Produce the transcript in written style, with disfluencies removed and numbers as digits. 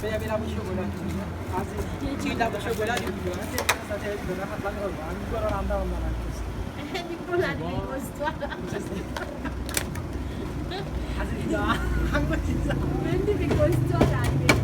Saya ambil lama chocolat tu. Cerita apa chocolat dia juga. Saya dengan hafal orang. Dua orang anda. Nicola di questo. 아직 한번 진짜. Prendi di questo anche.